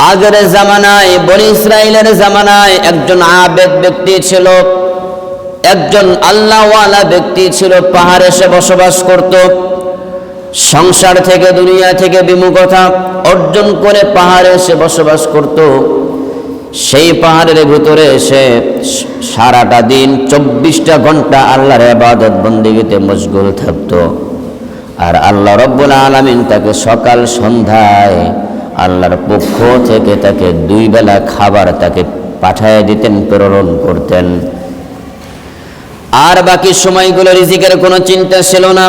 আগের জামানায় বনি ইসরাইলের জামানায় একজন আবেদ ব্যক্তি ছিল, একজন আল্লাহওয়ালা ব্যক্তি ছিল। পাহাড়ে এসে বসবাস করত। সংসার থেকে দুনিয়া থেকে বিমুখতা অর্জন করে পাহাড়ে এসে বসবাস করত। সেই পাহাড়ের ভিতরে এসে সারাটা দিন 24টা ঘন্টা আল্লাহর ইবাদত বন্দেগীতে মশগুল থাকত। আর আল্লাহ রব্বুল আলামিন তাকে সকাল সন্ধ্যায় আল্লাহর পক্ষ থেকে তাকে 2 বেলা খাবার তাকে পাঠিয়ে দিতেন, প্রেরণ করতেন। আর বাকি সময়গুলো রিজিকের কোনো চিন্তা ছিল না,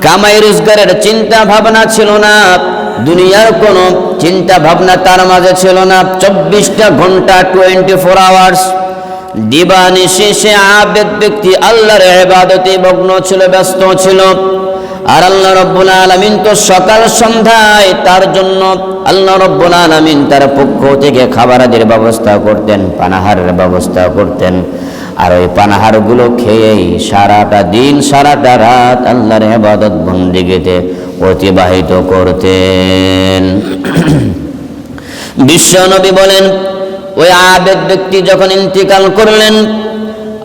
কামাই রোজগারের চিন্তা ভাবনা ছিল না, দুনিয়ার কোনো চিন্তা ভাবনা তার মাঝে ছিল না। 24টা ঘন্টা 24 আওয়ার্স দিবানিশি সে আবেদ ব্যক্তি আল্লাহর ইবাদতে মগ্ন ছিল, ব্যস্ত ছিল। আর আল্লাহ রব্বুল আলামিন তো সকাল সন্ধ্যায় তার জন্য আল্লাহ রব্বুল আলামিন তার পক্ষ থেকে খাবারের ব্যবস্থা করতেন, পানাহারের ব্যবস্থা করতেন। আর ওই পানাহারগুলো খেয়েই সারাটা দিন সারাটা রাত আল্লাহর ইবাদত বন্দেগীতে অতিবাহিত করতেন। বিশ্বনবী বলেন, ওই আবেদ ব্যক্তি যখন ইন্তিকাল করলেন,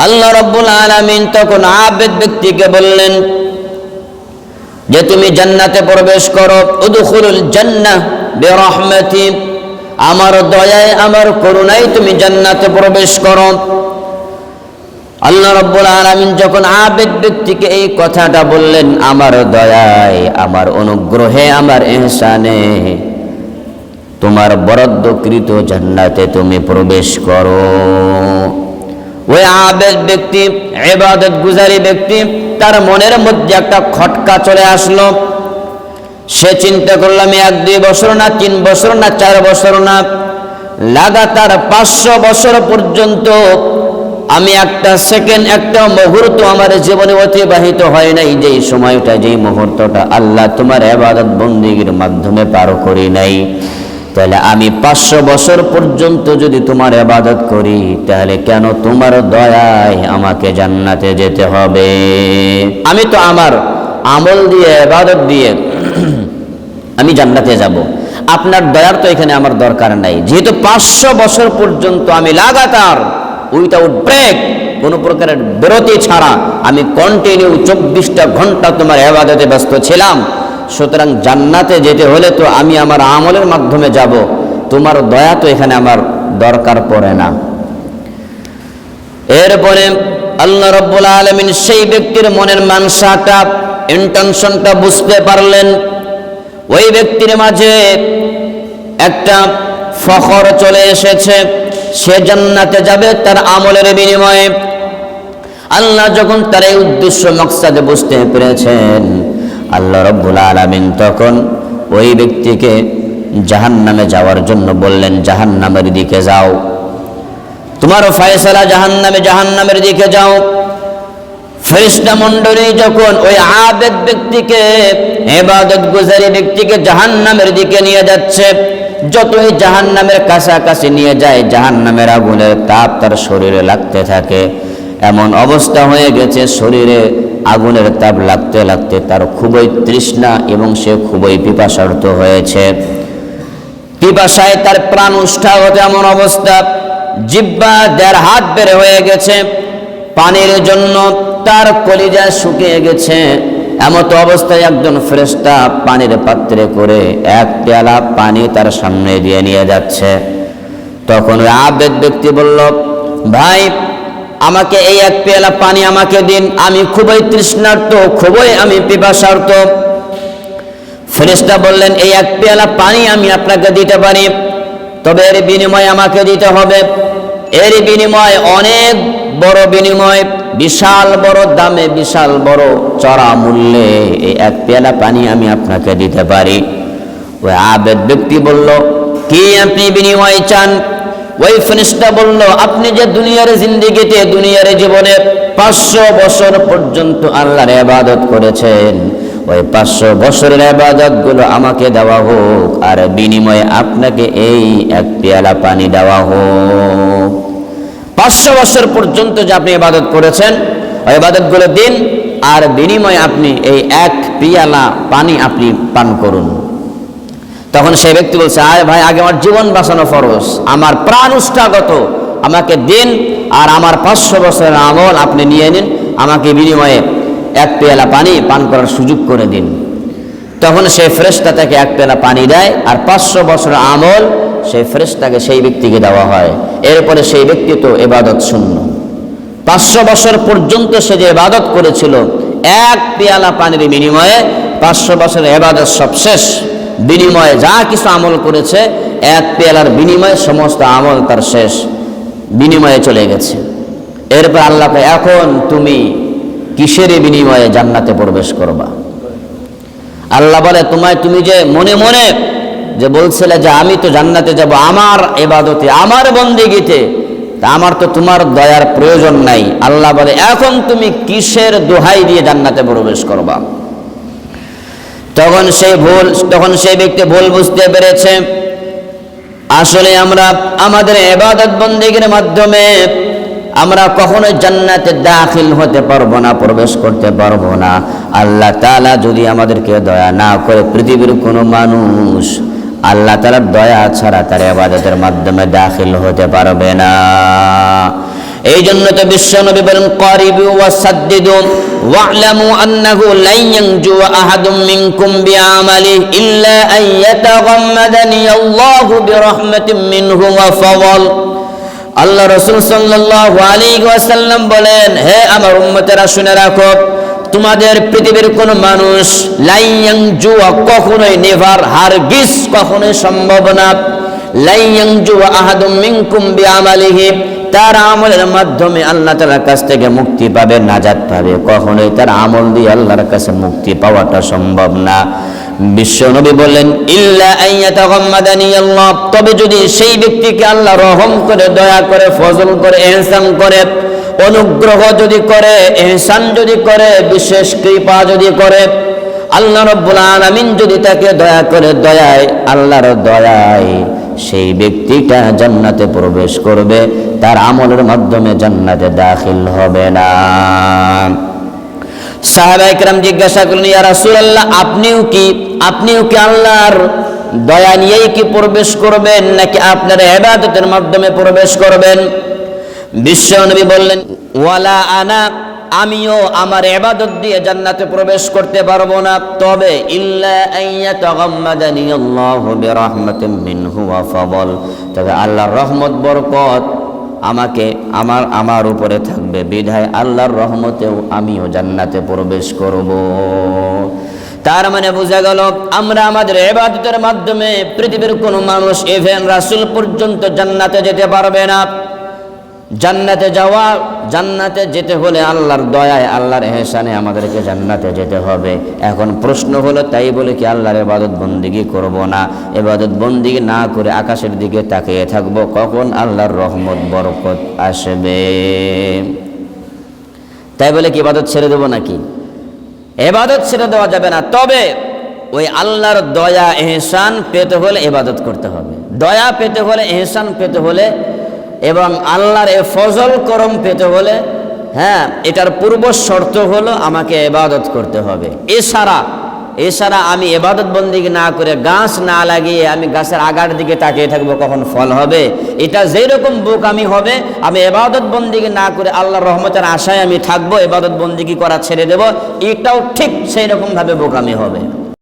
আল্লাহ রব্বুল আলামিন তখন আবেদ ব্যক্তিকে বললেন যে তুমি জান্নাতে প্রবেশ করো, উদখুলুল জান্নাহ বিরহমাতি, আমার দয়ায় আমার করুণায় তুমি জান্নাতে প্রবেশ করো। আল্লাহ রব্বুল আলামিন যখন আবেদ ব্যক্তিকে এই কথাটা বললেন, আমার দয়ায় আমার অনুগ্রহে আমার ইহসানে তোমার বরাদ্দকৃত জান্নাতে তুমি প্রবেশ করো। ওই আবেদ ব্যক্তি, ইবাদত গুজারি ব্যক্তি, তার মনের মধ্যে একটা খটকা চলে আসলো। সে চিন্তা করলো আমি 1-2 বছর না, 3 বছর না, 4 বছর না, লাগাতার 500 বছর পর্যন্ত আমি একটা সেকেন্ড, একটা মুহূর্ত আমার জীবনে অতিবাহিত হয় নাই, যেই সময়টা, যেই মুহূর্তটা আল্লাহ তোমার ইবাদত বন্দেগীর মাধ্যমে পার করি নাই। তাহলে আমি 500 বছর পর্যন্ত যদি তোমার ইবাদত করি, তাহলে কেন তোমার দয়ায় আমাকে জান্নাতে যেতে হবে? আমি তো আমার আমল দিয়ে, ইবাদত দিয়ে আমি জান্নাতে যাব, আপনার দয়ার তো এখানে আমার দরকার নাই। যেহেতু 500 বছর পর্যন্ত আমি লাগাতার উইথাউট ব্রেক, কোনো প্রকারের বিরতি ছাড়া আমি কন্টিনিউ 24টা ঘন্টা তোমার ইবাদতে ব্যস্ত ছিলাম, সুতরাং জান্নাতে যেতে হলে তো আমি আমার আমলের মাধ্যমে যাব, তোমার দয়া তো এখানে আমার দরকার পড়ে না। এরপরে আল্লাহ রব্বুল আলামিন সেই ব্যক্তির মনের মানসাটা, ইন্টেনশনটা বুঝতে পারলেন। ওই ব্যক্তির মাঝে একটা ফখর চলে এসেছে, সে জান্নাতে যাবে তার আমলের বিনিময়ে। আল্লাহ যখন তার এই উদ্দেশ্য মাকসাদে বুঝতে পেরেছেন, আল্লাহ রব্বুল আলামিন তখন ওই ব্যক্তিকে জাহান্নামে যাওয়ার জন্য বললেন, জাহান্নামের দিকে যাও, তোমার ফয়সালা জাহান্নামে, জাহান্নামের দিকে যাও। ফেরেশতা মণ্ডলী যখন ওই আবেদ ব্যক্তিকে, ইবাদত গুজারি ব্যক্তিকে জাহান্নামের দিকে নিয়ে যাচ্ছে, যতই জাহান্নামের কাছাকাছি নিয়ে যায়, জাহান্নামের আগুনের তাপ তার শরীরে লাগতে থাকে। এমন অবস্থা হয়ে গেছে, শরীরে আগুনের তাপ লাগতে লাগতে তার খুবই তৃষ্ণা এবং সে খুবই পিপাসার্ত হয়েছে। পিপাসায় তার প্রাণ উষ্ঠাগত এমন অবস্থা, জিহ্বা 1.5 হাত বের হয়ে গেছে, পানির জন্য তার কলিজা শুকিয়ে গেছে। এমত অবস্থায় একজন ফেরেশতা পানির পাত্রে করে 1 পেয়ালা পানি তার সামনে দিয়ে নিয়ে যাচ্ছে। তখন ওই আবেদ ব্যক্তি বলল, ভাই আমাকে এই 1 পেয়ালা পানি আমাকে দিন, আমি খুবই তৃষ্ণার্ত, খুবই আমি পিপাসার্ত। ফেরেশতা বললেন, এই 1 পেয়ালা পানি আমি আপনাকে দিতে পারি, তবে এর বিনিময়ে আমাকে দিতে হবে। এর বিনিময় অনেক বড় বিনিময়, বিশাল বড় দামে, বিশাল বড় চড়া মূল্যে এই 1 পেয়ালা পানি আমি আপনাকে দিতে পারি। ওই আবেদ ব্যক্তি বলল, কি আপনি বিনিময় চান? ওই ফেরেশতা বলল, আপনি যে দুনিয়ার জিন্দেগিতে, দুনিয়ার জীবনে 500 বছর পর্যন্ত আল্লাহর ইবাদত করেছেন, ওই 500 বছরের ইবাদত গুলো আমাকে দেওয়া হোক, আর বিনিময়ে আপনাকে এই 1 পেয়ালা পানি দেওয়া হোক। 500 বছর পর্যন্ত যে আপনি ইবাদত করেছেন, ওই ইবাদতগুলো দিন, আর বিনিময়ে আপনি এই 1 পেয়ালা পানি আপনি পান করুন। তখন সেই ব্যক্তি বলছে, আয় ভাই, আগে আমার জীবন বাঁচানো ফরজ, আমার প্রাণ উষ্ঠাগত, আমাকে দিন, আর আমার 500 বছরের আমল আপনি নিয়ে নিন, আমাকে বিনিময়ে 1 পেয়ালা পানি পান করার সুযোগ করে দিন। তখন সেই ফেরেশতা তাকে 1 পেয়ালা পানি দেয়, আর 500 বছরের আমল সেই ফেরেশতাকে সেই ব্যক্তিকে দেওয়া হয়। এরপরে সেই ব্যক্তি তো ইবাদত শূন্য। 500 বছর পর্যন্ত সে যে ইবাদত করেছিল, 1 পেয়ালা পানির বিনিময়ে 500 বছরের ইবাদত সব শেষ। বিনিময়ে যা কিছু আমল করেছে, 1 পেয়ালার বিনিময়ে সমস্ত আমল তার শেষ, বিনিময়ে চলে গেছে। এরপর আল্লাহকে, এখন তুমি কিসের বিনিময়ে জান্নাতে প্রবেশ করবা? আল্লাহ বলে, তুমি যে মনে মনে যে বলছিলে যে আমি তো জান্নাতে যাব আমার ইবাদতে, আমার বন্দেগীতে, তা আমার তো তোমার দয়ার প্রয়োজন নাই। আল্লাহ বলে, এখন তুমি কিসের দোহাই দিয়ে জান্নাতে প্রবেশ করবা? তখন সেই ব্যক্তি ভুল বুঝতে পেরেছে। আসলে আমরা আমাদের ইবাদত বন্দেগীর মাধ্যমে আমরা কখনোই জান্নাতে দাখিল হতে পারবো না, প্রবেশ করতে পারবো না। আল্লাহ তাআলা যদি আমাদেরকে দয়া না করে, পৃথিবীর কোনো মানুষ আল্লাহ তাআলার দয়া ছাড়া তার ইবাদতের মাধ্যমে দাখিল হতে পারবে না। এই জন্য তো বিশ্বনবী বলেন, কারিবু ওয়া সাদ্দিদু ওয়া'লামু আন্নাহু লা ইয়ানজু আহাদুম মিনকুম বিআমালিহি ইল্লা আন ইয়াতাগাম্মাদানি আল্লাহু বিরহমাতিন মিনহু ওয়া ফাদল। আল্লাহ রাসূল সাল্লাল্লাহু আলাইহি ওয়াসাল্লাম বলেন, হে আমার উম্মতেরা শুনে রাখো, তোমাদের পৃথিবীর কোন মানুষ লা ইয়ানজু, কখনোই নেভার, হারগিজ কখনোই সম্ভব না, লা ইয়ানজু আহাদুম মিনকুম বিআমালিহি, তার আমলের মাধ্যমে আল্লাহ তাআলার কাছ থেকে মুক্তি পাবে, নাজাত পাবে। কখনোই তার আমল দিয়ে আল্লাহর কাছে মুক্তি পাওয়াটা সম্ভব না। বিশ্বনবী বললেন, ইল্লা আন ইয়াতাগাম্মাদানি আল্লাহ, তবে যদি সেই ব্যক্তিকে আল্লাহ রহম করে, দয়া করে, ফজল করে, ইহসান করে, অনুগ্রহ যদি করে, ইহসান যদি করে, বিশেষ কৃপা যদি করে, আল্লাহ রাব্বুল আলামিন যদি তাকে দয়া করে, দয়ায়, আল্লাহর দয়ায় সেই ব্যক্তিটা জান্নাতে প্রবেশ করবে, তার আমলের মাধ্যমে জান্নাতে দাখিল হবে না। সাহাবায়ে কেরাম জিজ্ঞাসা করলেন, ইয়া রাসূলুল্লাহ, আপনিও কি আল্লাহর দয়া নিয়েই কি প্রবেশ করবেন, নাকি আপনার ইবাদতের মাধ্যমে প্রবেশ করবেন? বিশ্বনবী বললেন, ওয়ালা আনা, আমিও আমার ইবাদত দিয়ে জান্নাতে প্রবেশ করতে পারবো না, তবে ইল্লা আন ইয়াতাগাম্মাদানি আল্লাহু বিরহমাতিন মিনহু ওয়া ফাদল, তবে আল্লাহর রহমত বরকত আমার উপরে থাকবে, বিধায় আল্লাহর রহমতেও আমিও জান্নাতে প্রবেশ করব। তার মানে বোঝা গেল, আমরা আমাদের ইবাদতের মাধ্যমে পৃথিবীর কোনো মানুষ, ইভেন রাসূল পর্যন্ত জান্নাতে যেতে পারবে না। জান্নাতে যেতে হলে আল্লাহর দয়ায়, আল্লাহর ইহসানে আমাদেরকে জান্নাতে যেতে হবে। এখন প্রশ্ন হলো, তাই বলে কি আল্লাহর ইবাদত বন্দেগী করব না? ইবাদত বন্দেগী না করে আকাশের দিকে তাকিয়ে থাকব, কখন আল্লাহর রহমত বরকত আসবে? তাই বলে কি ইবাদত ছেড়ে দেব নাকি? ইবাদত ছেড়ে দেওয়া যাবে না, তবে ওই আল্লাহর দয়া ইহসান পেতে হলে ইবাদত করতে হবে। দয়া পেতে হলে, ইহসান পেতে হলে, এবং আল্লাহর এ ফজল করম পেতে হলে, এটার পূর্ব শর্ত হলো আমাকে ইবাদত করতে হবে। এছাড়া আমি ইবাদত বন্দেগী না করে, গাছ না লাগিয়ে আমি গাছের আগার দিকে তাকিয়ে থাকবো কখন ফল হবে, এটা যেরকম বোকামি হবে। আমি ইবাদত বন্দেগী না করে আল্লাহর রহমতের আশায় আমি থাকবো, ইবাদত বন্দেগী করা ছেড়ে দেব, এটাও ঠিক সেই রকম ভাবে বোকামি হবে।